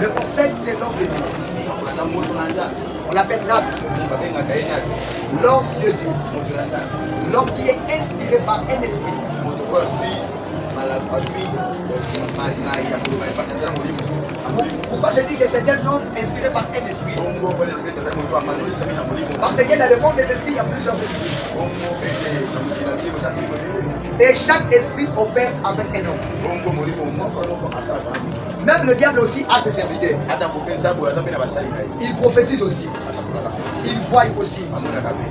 Le prophète, c'est l'homme de Dieu. On l'appelle Nabi. L'homme de Dieu. L'homme qui est inspiré par un esprit. Pourquoi je dis que c'est un homme inspiré par un esprit? Parce que dans le monde des esprits, il y a plusieurs esprits. Et chaque esprit opère avec un homme. Même le diable aussi a ses serviteurs. Il prophétise aussi. Ils voient aussi.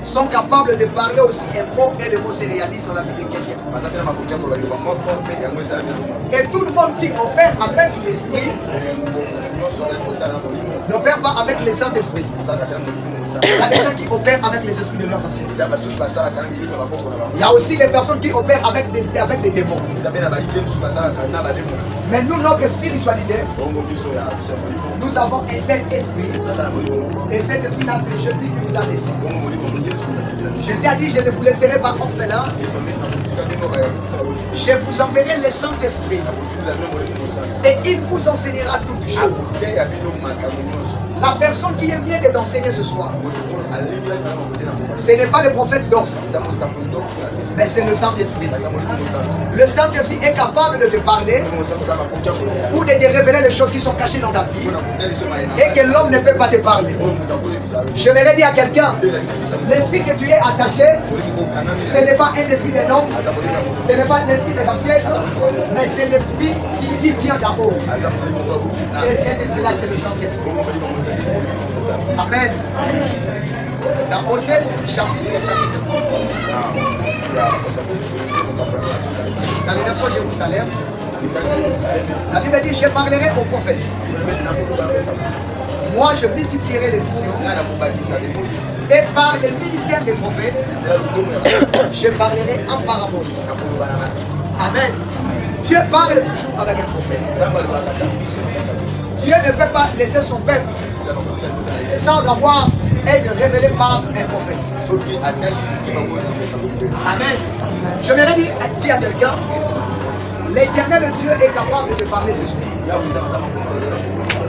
Ils sont capables de parler aussi un mot et le mot se réalise dans la vie de quelqu'un. Et tout le monde qui opère avec l'esprit n'opère pas avec les Saint-Esprit. Il y a des gens qui opèrent avec les esprits de leurs ancêtres. Il y a aussi les personnes qui opèrent avec les démons. Mais nous, notre spiritualité, nous avons un seul esprit. Et cet esprit-là, c'est Jésus qui nous a laissé. Jésus a dit, je ne vous laisserai pas orphelin. Je vous enverrai le Saint-Esprit. Et il vous enseignera toutes choses. La personne qui est bien d'enseigner ce soir, ce n'est pas le prophète d'Orsa, mais c'est le Saint-Esprit. Le Saint-Esprit est capable de te parler ou de te révéler les choses qui sont cachées dans ta vie et que l'homme ne peut pas te parler. Je vais dire à quelqu'un, l'esprit que tu es attaché, ce n'est pas un esprit d'un homme, ce n'est pas l'esprit des ancêtres, mais c'est l'esprit qui vient d'en haut. Et cet esprit-là, c'est le Saint-Esprit. Amen. Dans Osée, chapitre 12. Dans les versions Jérusalem, la Bible dit, je parlerai aux prophètes. Moi, je multiplierai les visions. Et par le ministère des prophètes, je parlerai en parabole. Amen. Dieu parle toujours avec un prophète. Dieu ne peut pas laisser son peuple sans avoir été révélé par un prophète. Amen. Je vais dire à quelqu'un, l'Éternel Dieu est capable de te parler ce soir.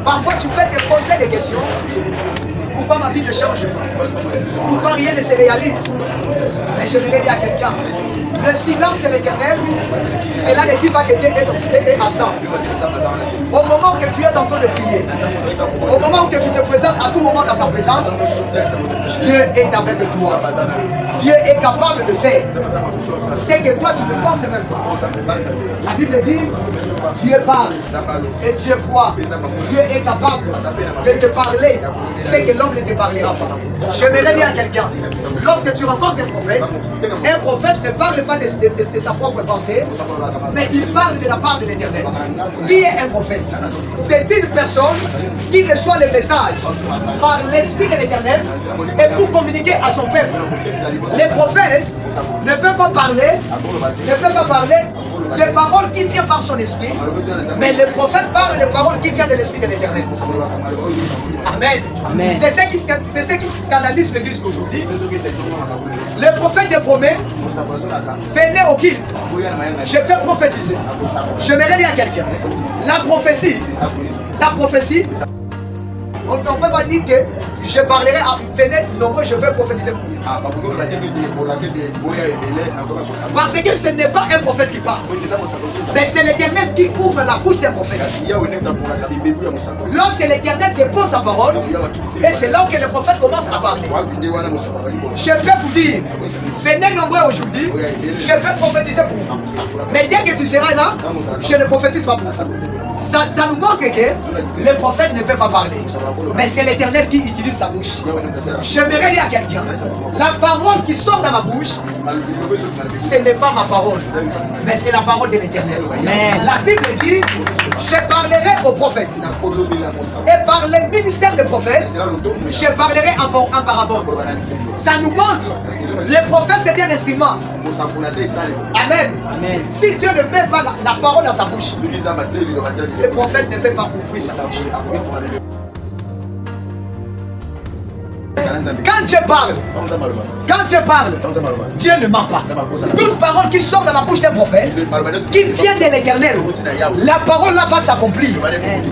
Parfois tu peux te poser des questions. Pourquoi ma vie ne change pas? Pourquoi rien ne se réalise? Mais je vais dire à quelqu'un, le silence de l'Éternel, cela ne dit pas que Dieu est absent. Au moment que tu es en train de prier, au moment que tu te présentes à tout moment dans sa présence, Dieu est avec toi. Dieu est capable de faire ce que toi tu ne penses même pas. La Bible dit, Dieu parle et Dieu voit. Dieu est capable de te parler ce que l'homme ne te parlera pas. Je vais dire à quelqu'un, lorsque tu rencontres un prophète ne parle pas de sa propre pensée, mais il parle de la part de l'Éternel. Qui est un prophète? C'est une personne qui reçoit le message par l'Esprit de l'Éternel et pour communiquer à son peuple. Les prophètes ne peuvent pas parler des paroles qui viennent par son esprit, mais les prophètes parlent des paroles qui viennent de l'Esprit de l'Éternel. Amen. Amen. C'est ce qui scandalise l'Église aujourd'hui. Les prophètes te promettent, venez au culte, je vais prophétiser. Je vais dire à quelqu'un, la prophétie, on ne peut pas dire que je parlerai à venez nombreux, je vais prophétiser pour vous. Parce que ce n'est pas un prophète qui parle, mais c'est l'Éternel qui ouvre la bouche d'un prophète. Lorsque l'Éternel dépose sa parole, et c'est là que le prophète commence à parler. Je vais vous dire, venez nombreux aujourd'hui, je vais prophétiser pour vous. Mais dès que tu seras là, je ne prophétise pas pour vous. Ça nous montre que les prophètes ne peuvent pas parler. Mais c'est l'Éternel qui utilise sa bouche. J'aimerais dire à quelqu'un, la parole qui sort de ma bouche, ce n'est pas ma parole, mais c'est la parole de l'Éternel. La Bible dit, je parlerai aux prophètes. Et par le ministère des prophètes, je parlerai en parabole. Ça nous montre, les prophètes c'est un instrument. Amen. Si Dieu ne met pas la parole dans sa bouche, le prophète ne peut pas ouvrir sa bouche. Quand Dieu parle, Dieu ne ment pas. Toute parole qui sort de la bouche d'un prophète, qui vient de l'Éternel, la parole là va s'accomplir.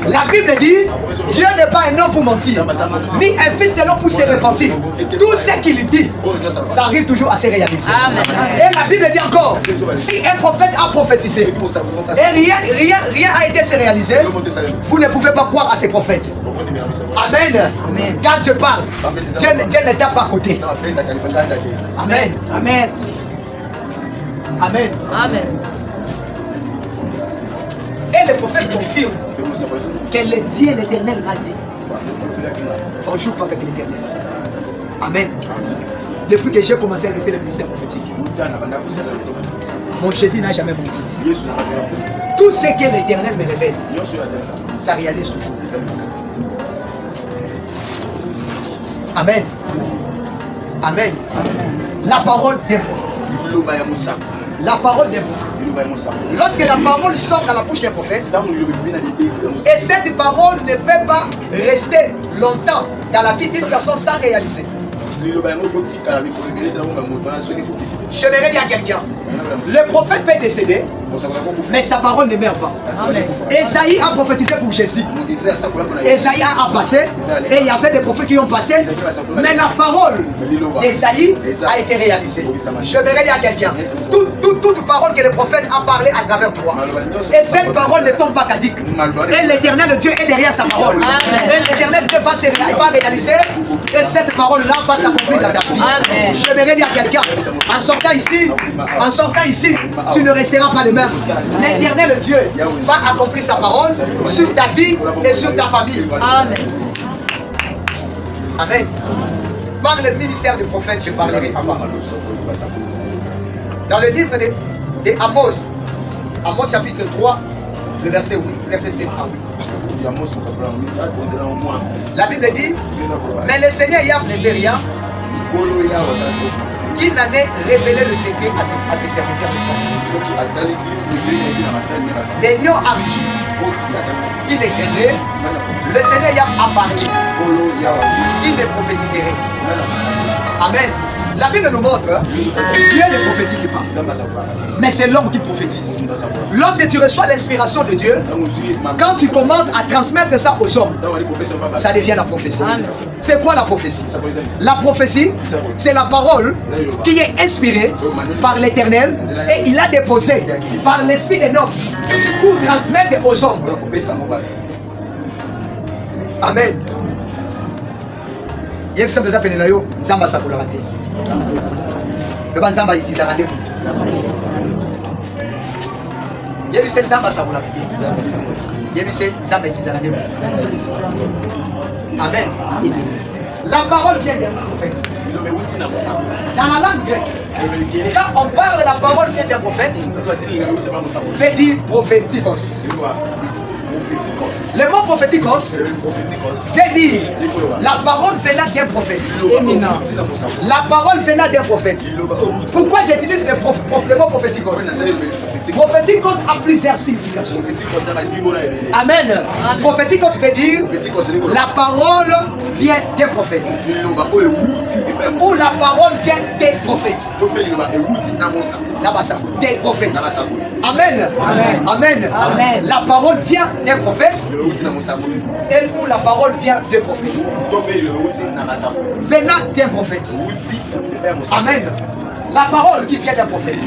La Bible dit, Dieu n'est pas un homme pour mentir, ni un fils de l'homme pour se repentir. Tout ce qu'il dit, ça arrive toujours à se réaliser. Et la Bible dit encore, si un prophète a prophétisé, et rien n'a été se réaliser, vous ne pouvez pas croire à ces prophètes. Amen. Quand Dieu parle, Dieu ne tape pas à côté. Amen. Amen. Amen. Amen. Et le prophète confirme que le Dieu l'Éternel m'a dit. On ne joue pas avec l'Éternel. Amen. Depuis que j'ai commencé à rester le ministère prophétique, mon Jésus n'a jamais menti. Tout ce que l'Éternel me révèle, ça réalise toujours. Amen. Amen. La parole d'un prophète. La parole d'un prophète. Lorsque la parole sort dans la bouche d'un prophète, et cette parole ne peut pas rester longtemps dans la vie d'une personne sans réaliser. J'aimerais dire à quelqu'un, le prophète peut décéder, mais sa parole ne meurt pas. Esaïe a prophétisé pour Jésus. Esaïe a passé, et il y avait des prophètes qui ont passé, mais la parole d'Esaïe a été réalisée. J'aimerais dire à quelqu'un, toute parole que le prophète a parlé à travers toi, et cette parole ne tombe pas caduque. Et l'éternel Dieu est derrière sa parole. Et l'éternel Dieu va réaliser, et cette parole-là va s'accomplir dans ta vie. J'aimerais dire à quelqu'un, en sortant ici, tu ne resteras pas le même. L'éternel Dieu va accomplir sa parole sur ta vie et sur ta famille. Amen. Amen. Par le ministère du prophète, je parlerai avant. Dans le livre de Amos, Amos chapitre 3, le verset 7 à 8. La Bible dit, mais le Seigneur Yahvé ne fait rien, qui n'en ait révélé le secret à ses serviteurs. Les lions a rugi, qui les craignait, le Seigneur Yahvé a parlé, qui les prophétiserait. Amen. La Bible nous montre que Dieu ne prophétise pas, mais c'est l'homme qui prophétise. Lorsque tu reçois l'inspiration de Dieu, quand tu commences à transmettre ça aux hommes, ça devient la prophétie. C'est quoi la prophétie? La prophétie, c'est la parole qui est inspirée par l'Éternel et il a déposé par l'esprit des hommes pour transmettre aux hommes. Amen. Il y a qui sont appelés là-haut, Zamba Sakulamate. Le ban Zamba est Izarade. Il y a qui sont Zamba Sakulamate. Il y a qui sont Zamba est Izarade. Amen. La parole vient d'un prophète. Dans la langue grecque, quand on parle de la parole vient d'un prophète, veut dire prophétikos. Le mot prophétikos veut dire la parole venant d'un prophète. La parole venant d'un prophète. Pourquoi j'utilise le mot prophétikos? Prophétikos a plusieurs significations. Amen. Prophétikos veut dire la parole vient d'un prophète. Ou la parole vient des prophètes. Des prophètes. Amen. Amen. Amen. La parole vient d'un prophète. Et où la parole vient des prophètes. Venant d'un prophète. Amen. La parole qui vient d'un prophète,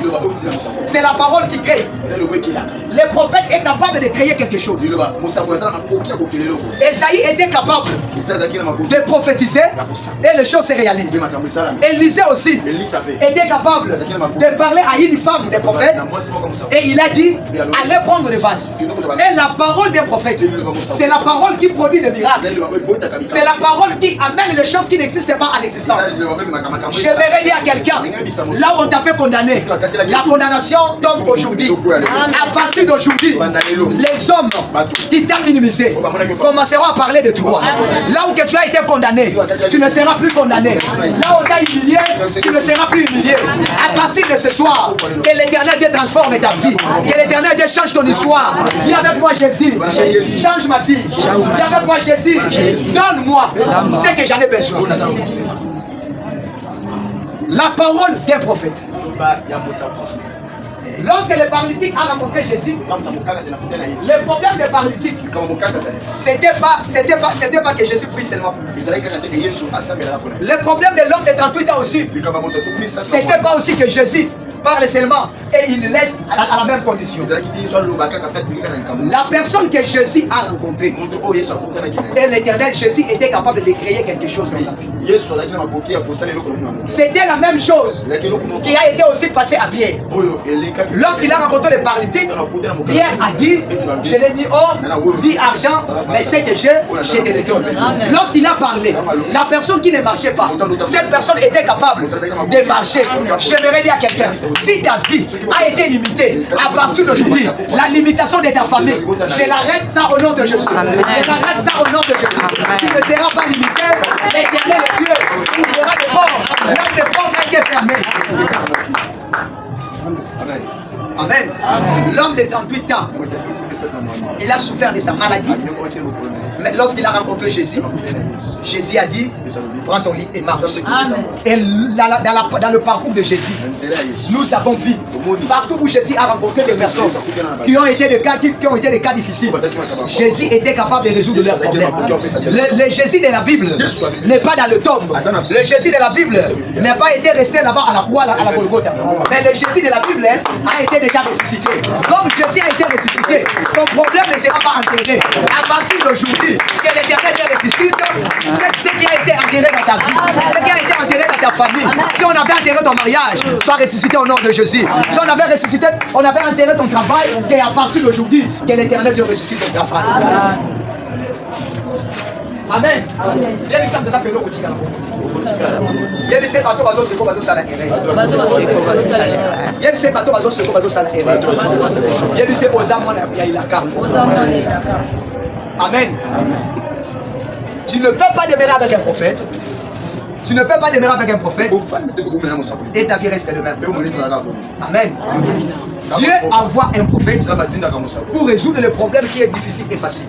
c'est la parole qui crée. Le prophète est capable de créer quelque chose. Esaïe était capable de prophétiser et les choses se réalisent. Élisée aussi était capable de parler à une femme des prophètes et il a dit allez prendre des vases. Et la parole des prophètes, c'est la parole qui produit des miracles. C'est la parole qui amène les choses qui n'existent pas à l'existence. Je vais dire à quelqu'un, Là où on t'a fait condamner, la condamnation tombe aujourd'hui. À partir d'aujourd'hui, les hommes qui t'ont minimisé commenceront à parler de toi. Là où que tu as été condamné, tu ne seras plus condamné. Là où on t'a humilié, tu ne seras plus humilié. À partir de ce soir, que l'Éternel Dieu transforme ta vie. Que l'Éternel Dieu change ton histoire. Viens avec moi Jésus. Change ma vie. Viens avec moi Jésus. Donne-moi ce que j'en ai besoin. La parole d'un prophète. Lorsque le paralytique a rencontré Jésus, le problème des paralytiques, c'était pas que Jésus prie seulement pour lui. Le problème de l'homme de 38 ans aussi, c'était pas aussi que Jésus parle seulement et il laisse à la même condition. La personne que Jésus a rencontrée et l'Éternel Jésus était capable de créer quelque chose dans sa vie. C'était la même chose qui a été aussi passé à Pierre. Lorsqu'il a rencontré le paralytique, Pierre a dit, je n'ai ni or ni argent, mais ce que j'ai, je te le donne. Lorsqu'il a parlé, la personne qui ne marchait pas, cette personne était capable de marcher. J'aimerais dire à quelqu'un, si ta vie a été limitée à partir d'aujourd'hui, la limitation de ta famille, je l'arrête ça au nom de Jésus. Je l'arrête ça au nom de Jésus. Tu ne seras pas limité. L'Éternel Dieu ouvrira des portes. L'âme des portes a été fermée. Amen. L'homme de 38 ans, il a souffert de sa maladie. Mais lorsqu'il a rencontré Jésus, Jésus a dit, prends ton lit et marche. Et dans le parcours de Jésus, nous avons vu, partout où Jésus a rencontré des personnes qui ont été des cas difficiles, Jésus était capable de résoudre leurs problèmes. Le Jésus de la Bible n'est pas dans le tombe. Le Jésus de la Bible n'a pas été resté là-bas à la croix, à la Golgotha. Mais le Jésus de la Bible a été déjà ressuscité. Comme Jésus a été ressuscité, ton problème ne sera pas enterré. À partir d'aujourd'hui, que l'Éternel te ressuscite, ce qui a été enterré dans ta vie, ce qui a été enterré dans ta famille. Si on avait enterré ton mariage, sois ressuscité au nom de Jésus. Si on avait ressuscité, on avait enterré ton travail, et à partir d'aujourd'hui, que l'Éternel te ressuscite ton travail. Amen. Il y a des gens qui s'appellent au Tigala. Il y a des gens qui s'appellent au Tigala. Il y a des gens qui s'appellent au Tigala. Il y a des gens qui s'appellent au Tigala. Amen. Tu ne peux pas demeurer avec un prophète. Tu ne peux pas demeurer avec un prophète et ta vie reste de même. Amen. Dieu envoie un prophète pour résoudre le problème qui est difficile et facile.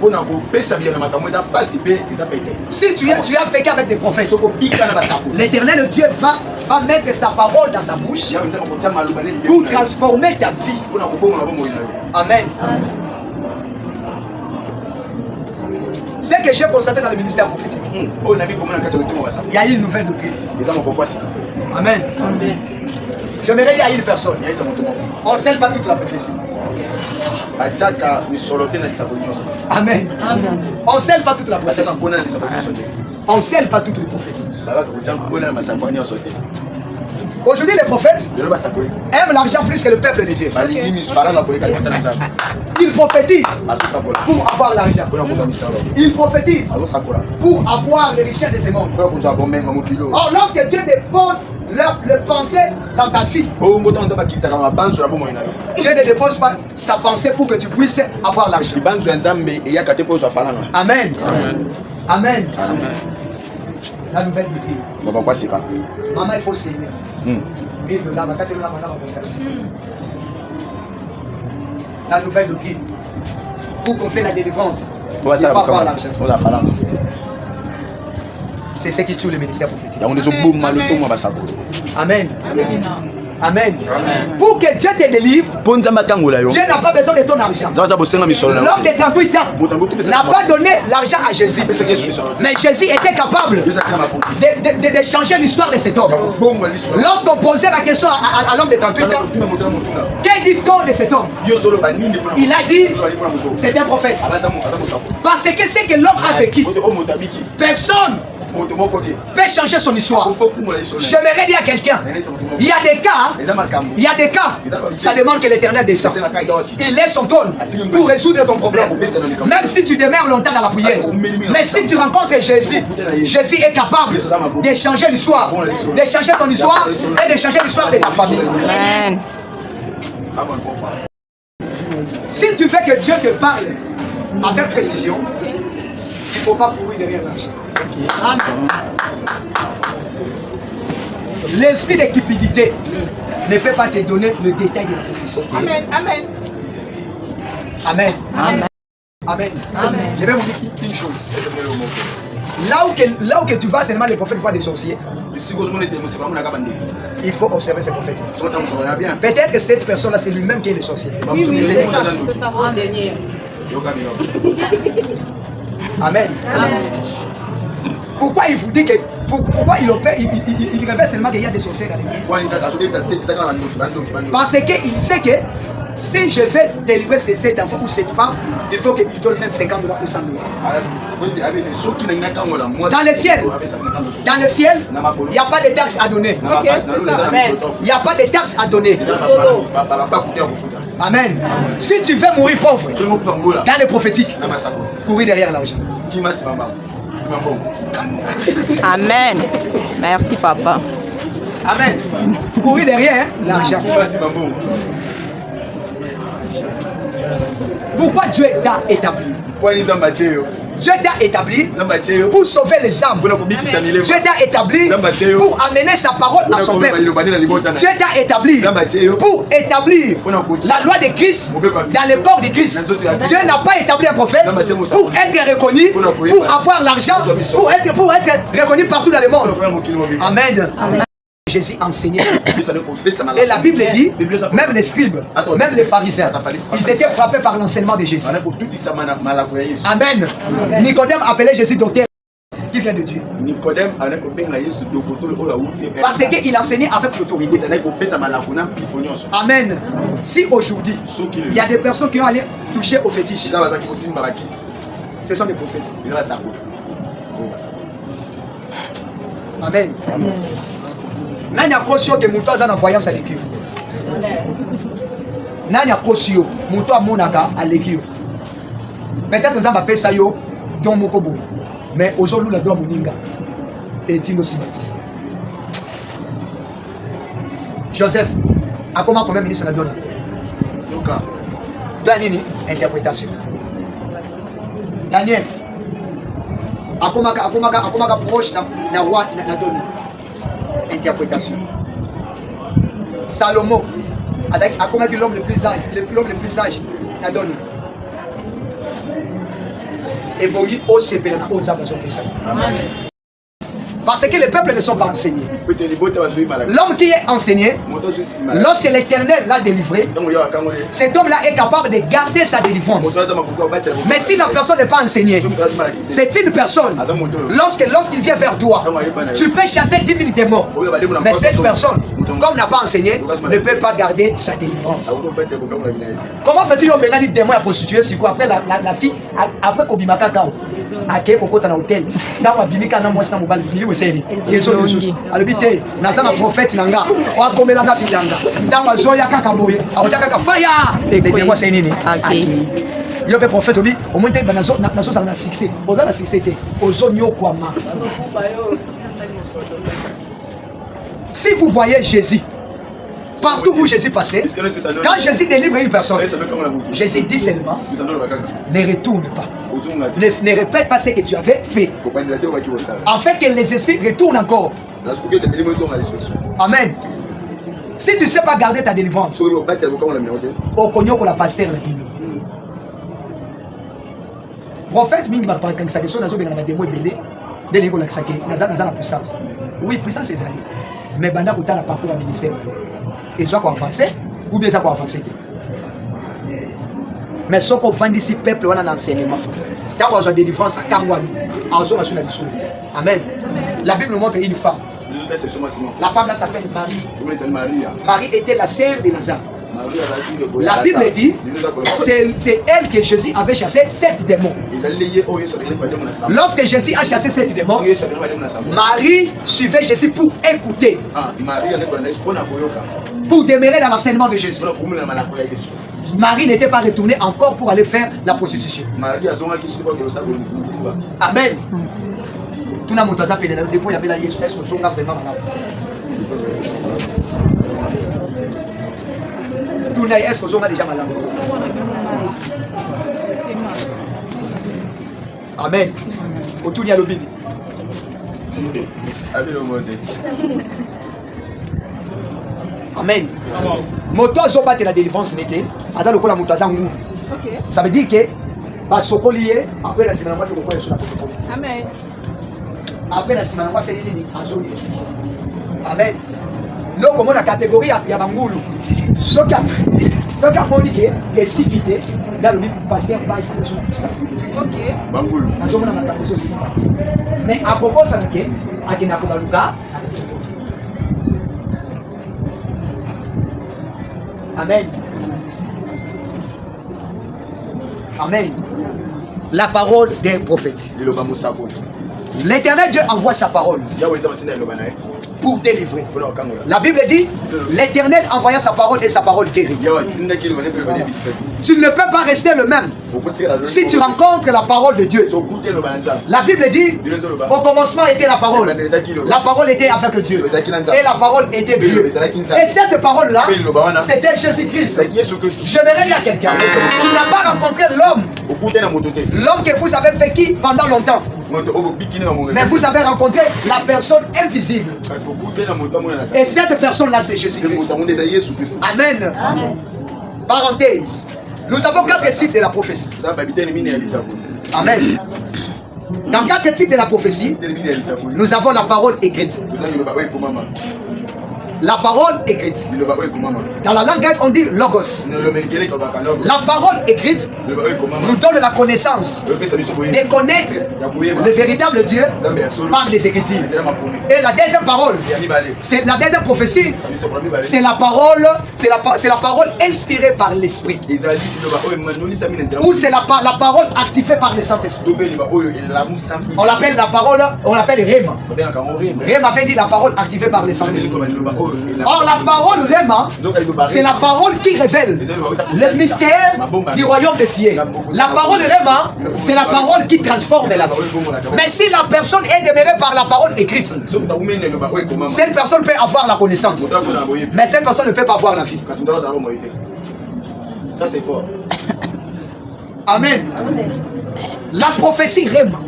Si tu as fait qu'avec des prophètes, l'Éternel Dieu va mettre sa parole dans sa bouche pour transformer ta vie. Amen. Ce que j'ai constaté dans le ministère prophétique, il y a une nouvelle doctrine. Amen. J'aimerais dire à une personne, on ne scelle pas toute la prophétie. Amen. On ne scelle pas toute la prophétie. On ne scelle pas toute la prophétie. Aujourd'hui, les prophètes aiment l'argent plus que le peuple de Dieu. Ils prophétisent pour avoir l'argent. Ils prophétisent pour avoir les richesses de ce monde. Or, lorsque Dieu dépose le pensée dans ta vie, Dieu ne dépose pas sa pensée pour que tu puisses avoir l'argent. Amen. Amen. La nouvelle doctrine. Maman, il faut saigner. La nouvelle doctrine. Pour qu'on fait la délivrance, il faut avoir l'argent. C'est ce qui tue le ministère prophétique. Amen. Amen. Pour que Dieu te délivre, Dieu n'a pas besoin de ton argent. L'homme de 38 ans n'a pas donné l'argent à Jésus. Mais Jésus était capable de changer l'histoire de cet homme. Lorsqu'on posait la question à l'homme de 38 ans, qu'est-ce dit-on de cet homme? Il a dit, c'est un prophète. Parce que c'est que l'homme a vécu. Personne peut changer son histoire. J'aimerais dire à quelqu'un, il y a des cas, ça demande que l'Éternel descende. Il laisse son trône pour résoudre ton problème. Même si tu demeures longtemps dans la prière, mais si tu rencontres Jésus, Jésus est capable de changer l'histoire, de changer ton histoire et de changer l'histoire de ta famille. Amen. Si tu veux que Dieu te parle avec précision, il ne faut pas courir derrière l'argent. L'esprit de cupidité ne peut pas te donner le détail de la prophétie. Amen. Amen. Amen. Amen. Amen. Amen. Je vais vous dire une chose. Là où que tu vas, seulement les prophètes voient des sorciers. Il faut observer ces prophètes. Peut-être que cette personne-là, c'est lui-même qui est le sorcier. Amen. Amen. Pourquoi il vous dit que pourquoi il révèle seulement qu'il y a des sorciers dans l'église? Parce qu'il sait que si je vais délivrer cet enfant ou cette femme, il faut qu'il donne même 50 $ ou 100 $. Dans le ciel, il n'y a pas de taxes à donner. Il n'y a pas de taxes à donner. Amen. Si tu veux mourir pauvre, dans le prophétique, courir derrière l'argent. Amen. Merci papa. Amen. Courir derrière l'argent. Pourquoi Dieu t'a établi? Dieu t'a établi pour sauver les âmes. Dieu t'a établi pour amener sa parole à son peuple. Dieu t'a établi pour établir la loi de Christ dans le corps de Christ. Dieu n'a pas établi un prophète pour être reconnu, pour avoir l'argent, pour être reconnu partout dans le monde. Amen. Jésus enseignait. Et la Bible dit, même les scribes, même les pharisiens, ils étaient frappés par l'enseignement de Jésus. Amen. Nicodème appelait Jésus docteur qui vient de Dieu. Parce qu'il enseignait avec l'autorité. Amen. Si aujourd'hui, il y a des personnes qui ont allé toucher au fétiche, ce sont des prophètes. Amen. Nani akosio ke muto aza na voyance aleki. Nani akosio muto amonaka aleki. Peut-être nzamba pesa yo don moko bo. Mais ozolu la do moninga. Et tingo sibatisa. Joseph akoma comme ministre na donne. Donc Daniel interprétation. Daniel akoma proche na roi na donne. Interprétation. Salomon a combattu l'homme le plus sage, a donné. Et Bongi au CP na Oza bazo pesa. Parce que les peuples ne sont pas enseignés. L'homme qui est enseigné, lorsque l'Éternel l'a délivré, cet homme-là est capable de garder sa délivrance. Mais si la personne n'est pas enseignée, c'est une personne, lorsqu'il vient vers toi, tu peux chasser 10 000 démons. Mais cette personne, comme n'a pas enseigné, ne peut pas garder sa délivrance. Comment fait-il au Bénin démon à prostituer si quoi après la fille, après Kobimaka Kao, à Keko dans l'hôtel, dans la Bimika, dans la mobile, alobite naza na prophète nanga wakomela na bilanga ndamba zoya kaka boye awotaka kaka fire les démons c'est nini yo pe prophète obi au moins nazo ça na succès oza na succès te ozonyo kwama. Si vous voyez Jésus partout où Jésus passait, quand Jésus délivre une personne, Jésus dit seulement ne retourne pas. Ne répète pas ce que tu avais fait. En fait, que les esprits retournent encore. Amen. Si tu ne sais pas garder ta délivrance, au cognon la pasteur la Bible. Prophète mingi ba quand ça descend dans un démon belé, de l'égo la saké, la puissance. Oui, puissance c'est ça. Mais banda kota la parcours au ministère. Et soit quoi avancer ou bien ça quoi avancer. Mais ce qu'on vend ici peuple on a un enseignement. Tant qu'on a des délivrance à Kangwami, en zone sur la dissolution. Amen. La Bible nous montre une femme. La femme là s'appelle Marie. Marie était la sœur de Lazare. La Bible dit, c'est elle que Jésus avait chassé 7 démons. Lorsque Jésus a chassé 7 démons, Marie suivait Jésus pour écouter, pour demeurer dans l'enseignement de Jésus. Marie n'était pas retournée encore pour aller faire la prostitution. Amen. Tout le monde a fait des fois, il y avait la Jésus. Est-ce que vous avez vraiment malade? Est-ce que vous avez déjà malade? Amen. Autour de l'obéi. Amen. Moto azobate la délivrance n'était. Aza lokola moto aza ngou. Ça veut dire que ba sokolié après la semaine moi je sur la protocole. Amen. Après la semaine moi c'est nini azoli Jesus. Amen. Non comme la catégorie ya bangulu. Soka monique et si vite dans le pasteur ba sur puissance. OK. Bangulu. Nazomona makambo aussi. Mais à propos ça que akina ko baluka. Amen. Amen. La parole des prophètes. L'Éternel Dieu envoie sa parole pour délivrer. La Bible dit, l'Éternel envoya sa parole et sa parole guérit. Tu ne peux pas rester le même si tu rencontres la parole de Dieu. La Bible dit, au commencement était la parole. La parole était avec Dieu. Et la parole était Dieu. Et cette parole-là, c'était Jésus-Christ. J'aimerais dire à quelqu'un, tu n'as pas rencontré l'homme. L'homme que vous avez vécu pendant longtemps. Mais vous avez rencontré la personne invisible. Et cette personne-là, c'est Jésus-Christ. Amen. Amen. Parenthèse. Nous avons 4 types de la prophétie. Amen. Dans 4 types de la prophétie, nous avons la parole écrite. La parole écrite. Dans la langue grecque, on dit logos. La parole écrite nous donne la connaissance de connaître le véritable Dieu par les Écritures. Et la deuxième parole, c'est la deuxième prophétie, c'est la parole inspirée par l'Esprit. Ou c'est la parole activée par le Saint-Esprit. On l'appelle la parole, on l'appelle Réma. Réma fait dire la parole activée par le Saint-Esprit. Or la parole Réma, c'est la parole qui révèle le mystère du royaume des cieux. La parole Réma, c'est la parole qui transforme la vie. Mais si la personne est demeurée par la parole écrite, cette personne peut avoir la connaissance, mais cette personne ne peut pas avoir la vie. Ça c'est fort. Amen. La prophétie Réma,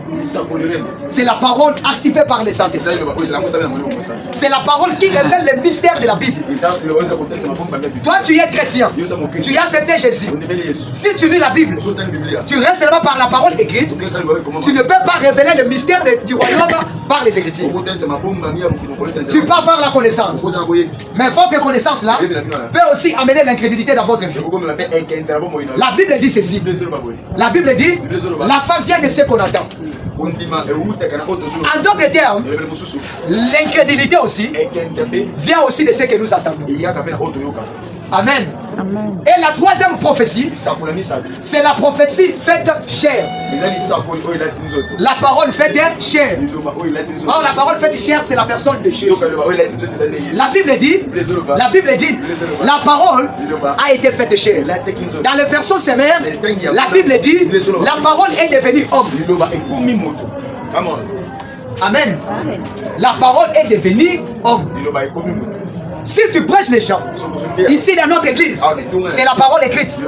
c'est la parole activée par les Saint-Esprit. C'est la parole qui révèle le mystère de la Bible. Toi, tu es chrétien. Tu as accepté Jésus. Si tu lis la Bible, tu restes seulement par la parole écrite. Tu ne peux pas révéler le mystère du royaume par les Écritures. Tu peux avoir la connaissance. Mais votre connaissance-là peut aussi amener l'incrédulité dans votre vie. La Bible dit ceci. La Bible dit, la femme vient de ce qu'on attend. En d'autres termes, l'incrédulité aussi vient aussi de ce que nous attendons. Amen. Amen. Et la troisième prophétie, c'est la prophétie faite chair. La parole faite chair. Or, la parole faite chair, c'est la personne de Jésus. La Bible dit, la parole a été faite chair. Dans le verset sévère, la Bible dit, la parole est devenue homme. Amen. La parole est devenue homme. Si tu prêches les gens, ici dans notre église, c'est la parole écrite.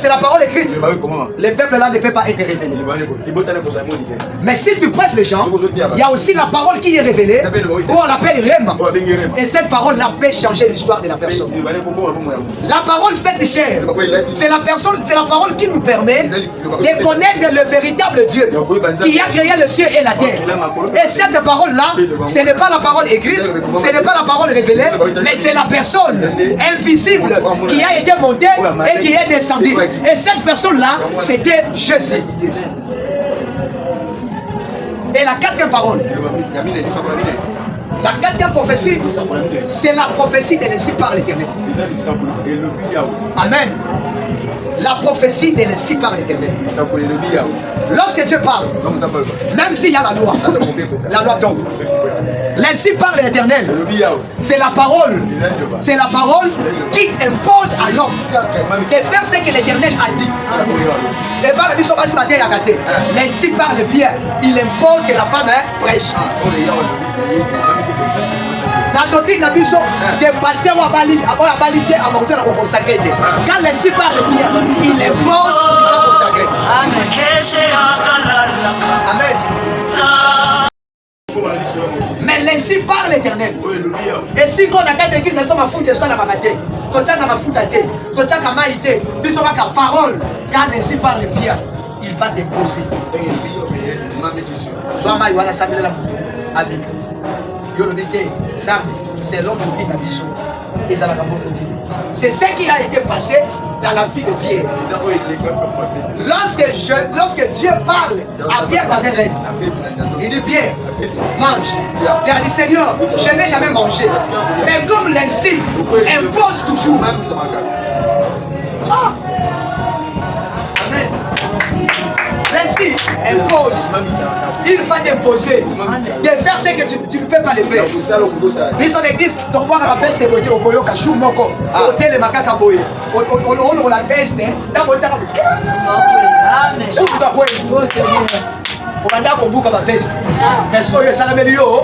C'est la parole écrite. Le peuple là ne peut pas être révélé. Mais si tu prêches les gens, il y a aussi la parole qui est révélée, où on l'appelle Réma. Et cette parole là peut changer l'histoire de la personne. La parole faite chair, c'est la parole qui nous permet de connaître le véritable Dieu qui a créé le ciel et la terre. Et cette parole là, ce n'est pas la parole écrite, ce n'est pas la parole révélée, mais c'est la personne invisible qui a été montée et qui est descendue. Et cette personne-là, c'était Jésus. Et la quatrième parole, La quatrième prophétie, c'est la prophétie de l'ainsi par l'Éternel. Amen. La prophétie de l'ainsi par l'Éternel. Lorsque Dieu parle, même s'il y a la loi tombe. L'ainsi par l'Éternel, c'est la parole. C'est la parole qui impose à l'homme de faire ce que l'Éternel a dit. Et par la mission basse matin, l'ainsi parle bien. Il impose que la femme prêche. La doctrine n'a plus des pasteurs à Bali, à Balité, à Montréal, à consacrer. Quand l'ainsi parle bien, il impose à consacrer. Amen. Mais l'ainsi par l'Éternel. Et si on a quatre églises, elles sont ma foute, elles sont la magaté. Quand tu as ma foute à thé, quand tu as ma maïté, puis on a ta parole. Quand l'ainsi parle bien, il va t'imposer. Soit ma yoana samedi la abi. Yolodité, samedi, c'est l'homme qui n'a vision. Et ça va d'abord continuer. C'est ce qui a été passé dans la vie de Pierre. Lorsque Dieu parle à Pierre dans un rêve, il dit Pierre, mange. Pierre dit Seigneur, je n'ai jamais mangé. Mais comme l'ainsi impose toujours. Ah. Amen. L'ainsi impose. Il va t'imposer de faire ce que tu ne peux pas le faire. Ils sont l'église, donc moi, la veste est au Koyo Kachou Moko, hôtel de Makaka Boy. On la veste, dans le temps. On va dire qu'on boucle ma veste. Mais soyez salamelio.